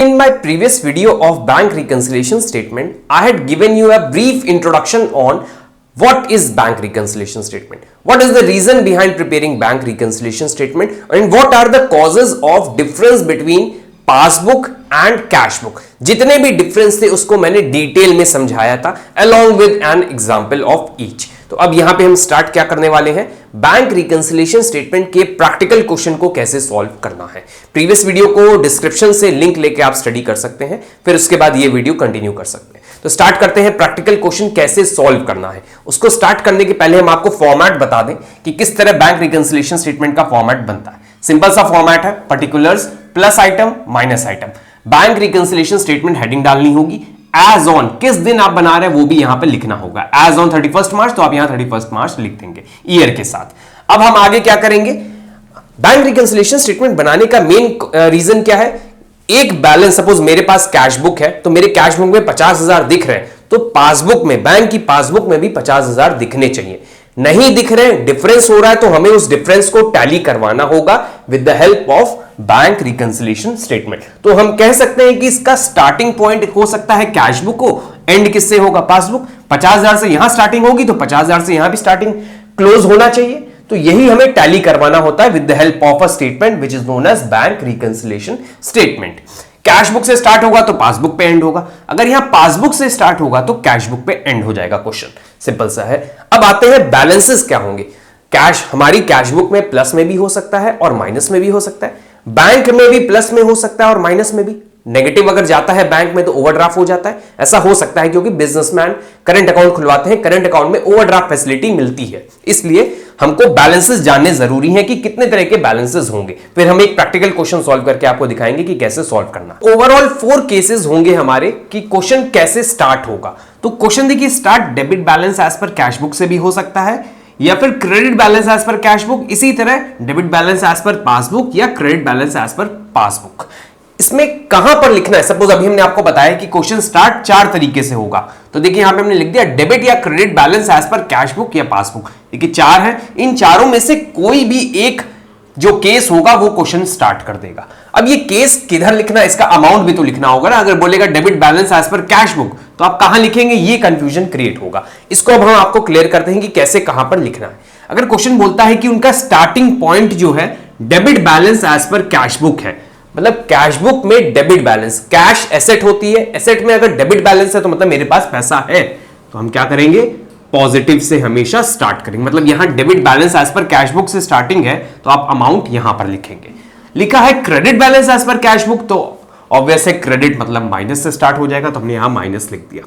In my previous video of bank reconciliation statement, I had given you a brief introduction on what is bank reconciliation statement, what is the reason behind preparing bank reconciliation statement, and what are the causes of difference between passbook and cash book. जितने भी difference थे उसको मैंने detail में समझाया था along with an example of each। तो अब यहां पे हम स्टार्ट क्या करने वाले हैं, बैंक रिकंसिलिएशन स्टेटमेंट के प्रैक्टिकल क्वेश्चन को कैसे सॉल्व करना है। प्रीवियस वीडियो को डिस्क्रिप्शन से लिंक लेके आप स्टडी कर सकते हैं, फिर उसके बाद ये वीडियो कंटिन्यू कर सकते हैं। तो स्टार्ट करते हैं प्रैक्टिकल क्वेश्चन कैसे सॉल्व करना है। उसको स्टार्ट करने के पहले हम आपको फॉर्मेट बता दें कि किस तरह बैंक रिकंसिलिएशन स्टेटमेंट का फॉर्मेट बनता है। सिंपल सा फॉर्मेट है, particulars plus item minus item. Bank reconciliation statement heading डालनी होगी, एज ऑन किस दिन आप बना रहे हैं वो भी यहां पे लिखना होगा। एज ऑन 31 मार्च, तो आप यहां 31 मार्च लिख देंगे ईयर के साथ। अब हम आगे क्या करेंगे, बैंक रिकंसिलिएशन स्टेटमेंट बनाने का मेन रीजन क्या है। एक बैलेंस, सपोज मेरे पास कैश बुक है तो मेरे कैश बुक में 50,000 दिख रहे हैं, तो पासबुक में, बैंक की पासबुक में भी 50,000 दिखने चाहिए। नहीं दिख रहे, डिफरेंस हो रहा है, तो हमें उस डिफरेंस को टैली करवाना होगा with the help of bank reconciliation statement. तो हम कह सकते हैं कि इसका स्टार्टिंग पॉइंट हो सकता है कैश बुक को, एंड किससे होगा, पासबुक। 50,000 से यहां स्टार्टिंग होगी तो 50,000 से यहां भी स्टार्टिंग क्लोज होना चाहिए। तो यही हमें टैली करवाना होता है with the help of a statement which is known as bank reconciliation statement. Cash book से स्टार्ट होगा तो पासबुक पे एंड होगा, अगर यहां पासबुक से स्टार्ट होगा तो कैश बुक पे एंड हो जाएगा। क्वेश्चन सिंपल सा है। अब आते हैं बैलेंसेस क्या होंगे। कैश, हमारी कैश बुक में प्लस में भी हो सकता है और माइनस में भी हो सकता है, बैंक में भी प्लस में हो सकता है और माइनस में भी। नेगेटिव अगर जाता है बैंक में तो ओवरड्राफ्ट हो जाता है, ऐसा हो सकता है क्योंकि बिजनेसमैन करंट अकाउंट खुलवाते हैं, करंट अकाउंट में ओवरड्राफ्ट फैसिलिटी मिलती है, इसलिए हमको बैलेंसेस जानने जरूरी है कि कितने तरह के बैलेंसेस होंगे। फिर हम एक प्रैक्टिकल क्वेश्चन सॉल्व करके आपको दिखाएंगे कि कैसे सॉल्व करना। ओवरऑल 4 केसेस होंगे हमारे कि क्वेश्चन कैसे स्टार्ट होगा। तो क्वेश्चन देखिए, start debit balance as per cash book से भी हो सकता है, या फिर credit balance as per cash book, इसी तरह debit balance as per passbook या credit balance as per passbook. इसमें कहां पर लिखना है, सपोज अभी हमने आपको बताया कि क्वेश्चन स्टार्ट 4 तरीके से होगा, तो देखिए यहां पे हमने लिख दिया डेबिट या credit balance as per cash book या पासबुक। देखिए 4 है, इन चारों में से कोई भी एक जो केस होगा वो क्वेश्चन स्टार्ट कर देगा। अब ये केस किधर लिखना है, इसका अमाउंट भी तो लिखना होगा ना। अगर बोलेगा debit balance as per cash book तो आप कहां लिखेंगे, ये कंफ्यूजन क्रिएट होगा। इसको अब हम आपको क्लियर करते हैं कि कैसे कहां पर लिखना है। अगर क्वेश्चन बोलता है कि उनका स्टार्टिंग पॉइंट जो है debit balance as per cash book है, मतलब कैश बुक में डेबिट बैलेंस, कैश एसेट होती है, एसेट में अगर डेबिट बैलेंस है तो मतलब मेरे पास पैसा है, तो हम क्या करेंगे, पॉजिटिव से हमेशा स्टार्ट करेंगे। मतलब यहां debit balance as per cash book से स्टार्टिंग है तो आप अमाउंट यहां पर लिखेंगे। लिखा है credit balance as per cash book, तो ऑब्वियस है क्रेडिट मतलब माइनस से स्टार्ट हो जाएगा, तो हमने यहां माइनस लिख दिया।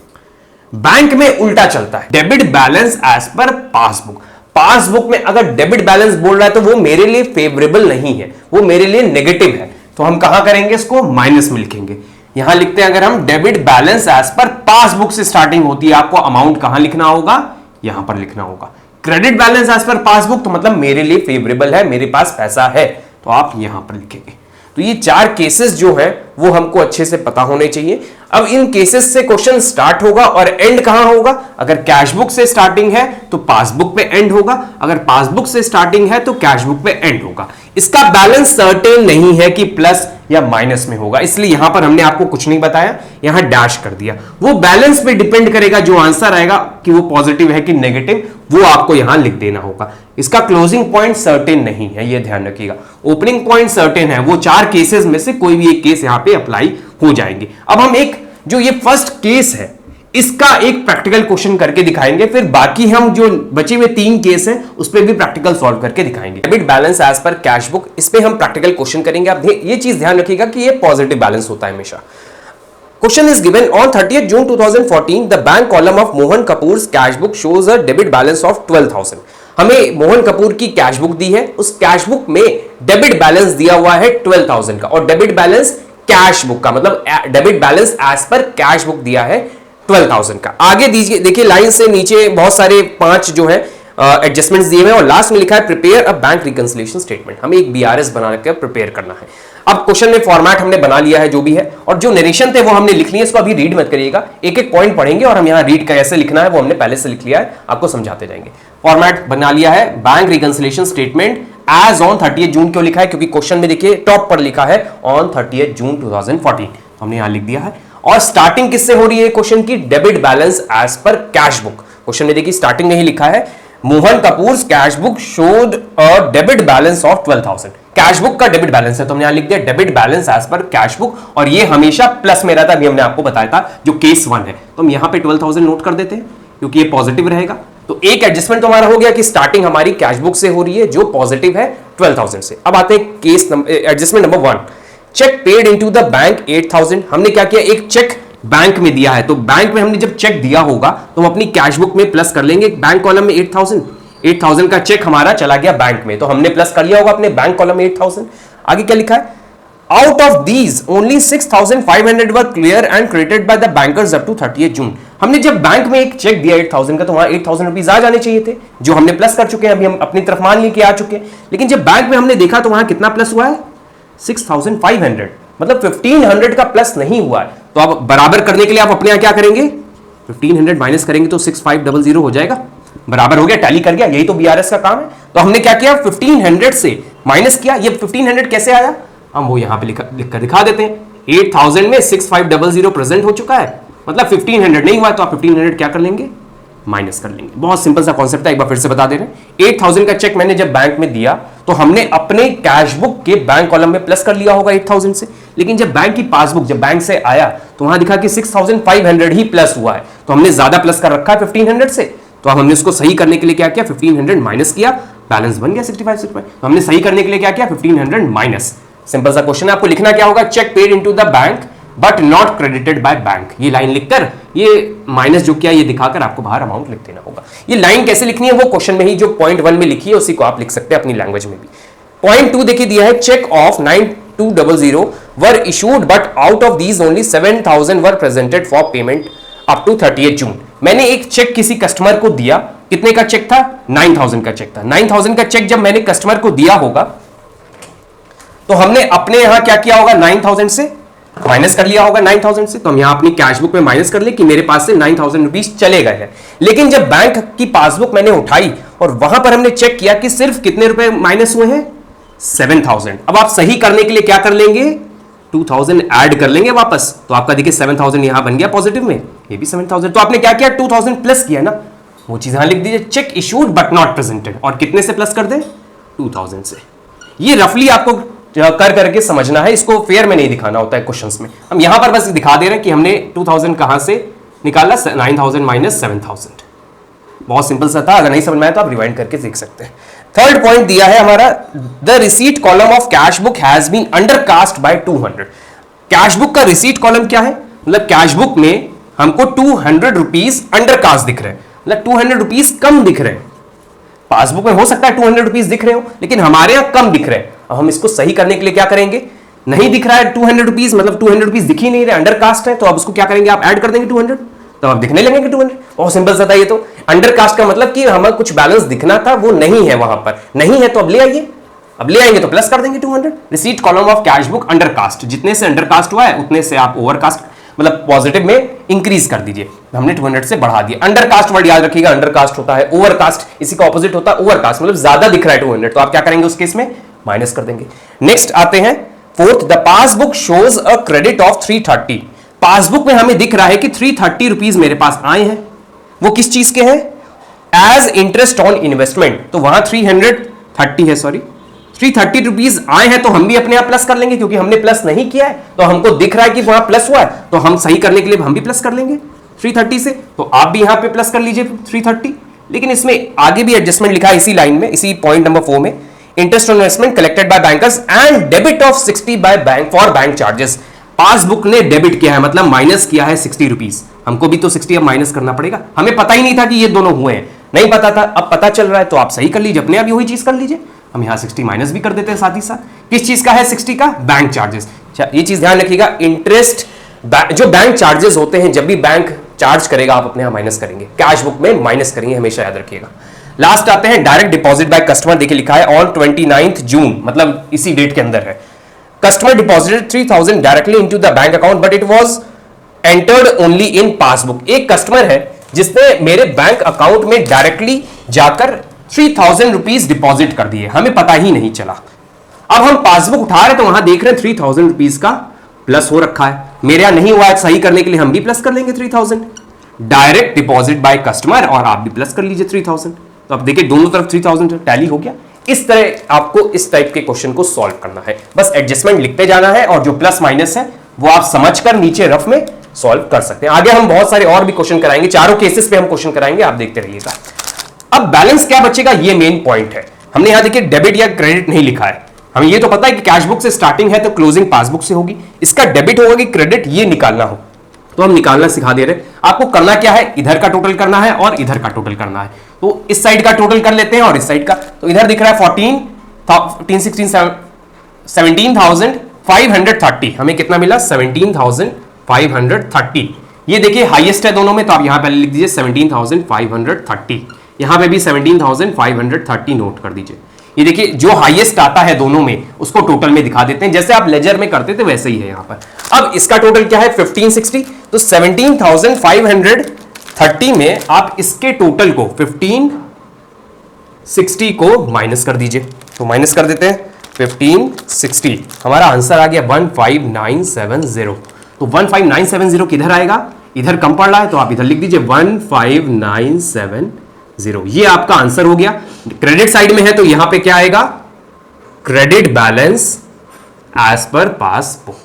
बैंक में उल्टा चलता है, debit balance as per passbook. Passbook में अगर डेबिट बैलेंस बोल रहा है तो वो मेरे लिए फेवरेबल नहीं है, वो मेरे लिए नेगेटिव है, तो हम कहां करेंगे, इसको माइनस में लिखेंगे। यहां लिखते हैं अगर हम debit balance as per passbook से स्टार्टिंग होती है, आपको अमाउंट कहां लिखना होगा, यहां पर लिखना होगा। Credit balance as per passbook तो मतलब मेरे लिए फेवरेबल है, मेरे पास पैसा है, तो आप यहां पर लिखेंगे। तो ये 4 केसेस जो है वो हमको अच्छे से पता होने चाहिए। अब इन केसेस से क्वेश्चन स्टार्ट होगा और एंड कहां होगा। अगर कैश बुक से स्टार्टिंग है तो पासबुक पे एंड होगा, अगर पासबुक से स्टार्टिंग है तो कैश बुक पे एंड होगा। इसका बैलेंस सर्टेन नहीं है कि प्लस या माइनस में होगा, इसलिए यहां पर हमने आपको कुछ नहीं बताया, यहां डैश कर दिया। वो बैलेंस पे डिपेंड करेगा, जो आंसर आएगा कि वो पॉजिटिव है कि नेगेटिव, वो आपको यहां लिख देना होगा। इसका क्लोजिंग पॉइंट सर्टेन नहीं है, ये ध्यान रखिएगा। ओपनिंग पॉइंट सर्टेन है, वो 4 केसेस में से कोई भी एक केस यहां पे अप्लाई हो जाएंगे। अब हम एक जो ये फर्स्ट केस है इसका एक प्रैक्टिकल क्वेश्चन करके दिखाएंगे, फिर बाकी हम जो बचे हुए 3 केस हैं उस पर भी प्रैक्टिकल सॉल्व करके दिखाएंगे। Debit balance as per cash book, इस पे हम प्रैक्टिकल क्वेश्चन करेंगे। आप ये चीज ध्यान रखिएगा कि ये पॉजिटिव बैलेंस होता है हमेशा। Question is given on 30th June 2014 the bank column of Mohan Kapoor's cash book shows a debit balance of 12,000। हमें मोहन कपूर की कैश बुक दी है, उस कैश बुक में डेबिट बैलेंस दिया हुआ है 12,000 का, और डेबिट बैलेंस कैश बुक का मतलब debit balance as per cash book दिया है 12,000 का। आगे दीजिए, देखिए लाइन से नीचे बहुत सारे 5 जो है एडजस्टमेंट्स दिए हुए हैं और लास्ट में लिखा है prepare a bank reconciliation statement. हमें एक बीआरएस बनाकर प्रिपेयर करना है। अब क्वेश्चन में फॉर्मेट हमने बना लिया है जो भी है, और जो नरेशन थे वो हमने लिख लिए, इसको अभी रीड मत करिएगा, एक एक पॉइंट पढ़ेंगे और हम यहाँ रीड कैसे लिखना है वो हमने पहले से लिख लिया है, आपको समझाते जाएंगे। फॉर्मेट बना लिया है, bank reconciliation statement as on 30 June. क्यों लिखा है, क्योंकि क्वेश्चन में देखिए टॉप पर लिखा है ऑन 30 जून 2014। हमने यहां लिख दिया है। और स्टार्टिंग किससे हो रही है क्वेश्चन की? Debit balance as per cash book. Question में देखिए स्टार्टिंग में ही लिखा है Mohan Kapoor cash book showed a debit balance of 12,000। Cash book का डेबिट बैलेंस है तो हमने यहां लिख दिया debit balance as per cash book, और ये हमेशा प्लस में रहता है। अभी हमने आपको बताया था जो केस 1 है, तो हम यहां पे 12,000 नोट कर देते हैं क्योंकि ये पॉजिटिव रहेगा। तो एक एडजस्टमेंट तो हमारा हो गया कि स्टार्टिंग हमारी कैश बुक से हो रही है जो पॉजिटिव है 12,000 से। अब आते हैं case adjustment number 1, cheque paid into the bank 8,000। हमने क्या किया, एक चेक बैंक में दिया है, तो बैंक में हमने जब चेक दिया होगा तो हम अपनी कैश बुक में प्लस कर लेंगे। बैंक कॉलम में 8,000 का चेक हमारा चला गया बैंक में, तो हमने प्लस कर लिया होगा अपने बैंक कॉलम में 8,000। आगे क्या लिखा है, out of these only 6,500 were clear and credited by the bankers up to 30 June. हमने जब बैंक में एक चेक दिया 8,000 का तो वहां 8,000 रुपीज आ जाने चाहिए थे, जो हमने प्लस कर चुके हैं, अभी हम अपनी तरफ मान लिए कि आ चुके हैं। लेकिन जब बैंक में हमने देखा तो वहां कितना प्लस हुआ है, 6,500, मतलब 1,500 का प्लस नहीं हुआ है। तो अब बराबर करने के लिए आप अपने यहां क्या करेंगे, 1,500 माइनस करेंगे तो 6,500 हो जाएगा, बराबर हो गया, टैली कर गया। यही तो बीआरएस का काम है। तो हमने क्या किया, 1,500 से माइनस किया। ये 1,500 कैसे आया, हम वो यहां पे लिख कर दिखा देते हैं। 8,000 में 6,500 प्रेजेंट हो चुका है, मतलब 1,500 नहीं हुआ, तो आप 1,500 क्या कर लेंगे, माइनस कर लेंगे। बहुत सिंपल सा कॉन्सेप्ट है, एक बार फिर से बता दे रहे हैं। 8,000 का चेक मैंने जब बैंक में दिया तो हमने अपने कैश बुक के बैंक कॉलम में प्लस कर लिया होगा 8,000 से। लेकिन जब बैंक की पासबुक जब बैंक से आया तो वहां दिखा कि 6,500 ही प्लस हुआ है, तो हमने ज्यादा प्लस कर रखा है 1,500 से। तो अब हमने उसको सही करने के लिए क्या किया, 1,500 माइनस किया, बैलेंस बन गया 65। तो हमने सही करने के लिए क्या किया, 1,500 माइनस। सिंपल सा क्वेश्चन है, आपको लिखना क्या होगा, cheque paid into the bank but not credited by bank. ये लाइन लिखकर ये माइनस जो किया ये दिखाकर आपको बाहर अमाउंट लिख देना होगा। ये लाइन कैसे लिखनी है वो क्वेश्चन में ही जो पॉइंट 1 में लिखी है उसी को आप लिख सकते हैं अपनी लैंग्वेज में भी। पॉइंट 2 देखिए दिया है, cheque of 9,200 were issued but out of these only 7,000 were presented for payment up to 30 June. मैंने एक चेक किसी कस्टमर को दिया, कितने का चेक था, 9,000 का चेक था। 9,000 का चेक जब मैंने कस्टमर को दिया होगा तो हमने अपने यहां क्या किया होगा, 9,000 से माइनस कर लिया होगा 9,000 से। तो हम यहां अपनी कैशबुक में माइनस कर ले कि मेरे पास से 9,000 रुपीज चले गए हैं। लेकिन जब बैंक की पासबुक मैंने उठाई और वहां पर हमने चेक किया कि सिर्फ कितने रुपए माइनस हुए हैं, 7,000। अब आप सही करने के लिए क्या कर लेंगे, 2,000 ऐड कर लेंगे वापस। तो आपका देखिए 7,000 यहां बन गया पॉजिटिव में, ये भी 7,000। तो आपने क्या किया, 2,000 प्लस किया ना, वो चीज यहां लिख दीजिए, check issued but not presented. और कितने से प्लस कर दे, 2,000 से। ये रफली आपको कर करके समझना है, इसको फेयर में नहीं दिखाना होता है क्वेश्चंस में। हम यहां पर बस दिखा दे रहे हैं कि हमने 2,000 कहां से निकाला, 9,000 माइनस 7,000। बहुत सिंपल सा था, अगर नहीं समझ में आया तो आप रिवाइंड करके देख सकते हैं। थर्ड पॉइंट दिया है हमारा, the receipt column of cash book has been undercast by 200। Cash book का रिसीट कॉलम क्या है, मतलब कैश बुक में हमको 200 रुपीज अंडरकास्ट दिख रहे हैं, मतलब 200 रुपीज कम दिख रहे हैं। पासबुक में हो सकता है 200 रुपीज दिख रहे हो, लेकिन हमारे यहां कम दिख रहे हैं। अब हम इसको सही करने के लिए क्या करेंगे, नहीं दिख रहा है 200 रुपीज, मतलब 200 रुपीज दिख ही नहीं रहे, अंडरकास्ट है। तो अब उसको क्या करेंगे, आप ऐड कर देंगे 200, तो अब दिखने लगेंगे 200। बहुत सिंपल सा था ये तो। अंडरकास्ट का मतलब कि हमें कुछ बैलेंस दिखना था वो नहीं है, वहां पर नहीं है, तो अब ले आइए, अब ले आएंगे तो प्लस कर देंगे 200। Receipt column of cash book undercast, जितने से अंडरकास्ट हुआ है उतने से आप ओवरकास्ट मतलब पॉजिटिव में इंक्रीज कर दीजिए। हमने 200 से बढ़ा दिया। अंडरकास्ट वर्ड याद रखिएगा, अंडरकास्ट होता है ओवरकास्ट, इसी का ऑपोजिट होता है ओवरकास्ट, मतलब ज्यादा दिख रहा है 200, तो आप क्या करेंगे उस केस में, माइनस कर देंगे। नेक्स्ट आते हैं fourth, the passbook shows a credit of 330। Passbook में हमें दिख रहा है कि 330 रुपीज मेरे पास आए हैं, वो किस चीज के हैं, एज इंटरेस्ट ऑन इन्वेस्टमेंट। तो वहां 330 रुपीज आए हैं, तो हम भी अपने आप प्लस कर लेंगे, क्योंकि हमने प्लस नहीं किया है तो हमको दिख रहा है कि वहां प्लस हुआ है, तो हम सही करने के लिए हम भी प्लस कर लेंगे 330 से। तो आप भी यहां पे प्लस कर लीजिए 330। लेकिन इसमें आगे भी एडजस्टमेंट लिखा है इसी लाइन में, इसी पॉइंट नंबर 4 में, interest on investment collected by bankers and debit of 60 by bank for bank charges. Passbook ने डेबिट किया है, मतलब माइनस किया है 60 रुपीज। हमको भी तो 60 अब माइनस करना पड़ेगा, हमें पता ही नहीं था कि ये दोनों हुए हैं, नहीं पता था, अब पता चल रहा है, तो आप सही कर लीजिए, अपने आप वही चीज कर लीजिए। हम यहां 60 माइनस भी कर देते हैं साथ ही साथ। किस चीज का है 60 का, बैंक चार्जेस। ये चीज ध्यान रखिएगा, इंटरेस्ट जो बैंक चार्जेस होते हैं जब भी बैंक चार्ज करेगा आप अपने यहां माइनस करेंगे, कैश बुक में माइनस करेंगे, हमेशा याद रखिएगा। लास्ट आते हैं डायरेक्ट डिपॉजिट बाय कस्टमर। देखिए लिखा है ऑन 29 जून, मतलब इसी डेट के अंदर है। Customer deposited 3,000 directly into the bank account but it was entered only in passbook. एक कस्टमर है जिसने मेरे बैंक अकाउंट में डायरेक्टली जाकर 3,000 रुपीज डिपॉजिट कर दिए, हमें पता ही नहीं चला। अब हम पासबुक उठा रहे तो वहां देख रहे हैं 3,000 रुपीज का प्लस हो रखा है, मेरे यहां नहीं हुआ है, सही करने के लिए हम भी प्लस कर लेंगे 3000। डायरेक्ट डिपॉजिट बाय कस्टमर और आप भी प्लस कर लीजिए 3000। तो अब देखिए दोनों तरफ 3000 टैली हो गया। इस तरह आपको इस टाइप के क्वेश्चन को सॉल्व करना है, बस एडजस्टमेंट लिखते जाना है और जो प्लस माइनस है वो आप समझकर नीचे रफ में सॉल्व कर सकते हैं। आगे हम बहुत सारे और भी क्वेश्चन कराएंगे, चारों केसेस पे हम क्वेश्चन कराएंगे, आप देखते रहिएगा। अब बैलेंस क्या बचेगा, ये मेन पॉइंट है। हमने यहां देखिए डेबिट या क्रेडिट नहीं लिखा है, हमें ये तो पता है कि कैश बुक से स्टार्टिंग है तो क्लोजिंग पासबुक से होगी, इसका डेबिट होगा कि क्रेडिट ये निकालना हो, तो हम निकालना सिखा दे रहे हैं। आपको करना क्या है, इधर का टोटल करना है और इधर का टोटल करना है। तो इस साइड का टोटल कर लेते हैं और इस साइड का, तो इधर दिख रहा है 17,530, हमें कितना मिला 17,530। ये देखिए हाईएस्ट है दोनों में, तो आप यहां पहले लिख दीजिए 17,530, यहां पे भी 17,530 नोट कर दीजिए। ये देखिए जो हाईएस्ट आता है दोनों में उसको टोटल में दिखा देते हैं, जैसे आप लेजर में करते थे वैसे ही है यहां पर। अब इसका टोटल क्या है 1560, तो 17,530 में आप इसके टोटल को 1560 को माइनस कर दीजिए, तो माइनस कर देते हैं 1560, हमारा आंसर आ गया 15970। तो 15970 किधर आएगा, इधर कम पड़ रहा है तो आप इधर लिख दीजिए 15970, ये आपका आंसर हो गया। क्रेडिट साइड में है तो यहां पे क्या आएगा, credit balance as per passbook.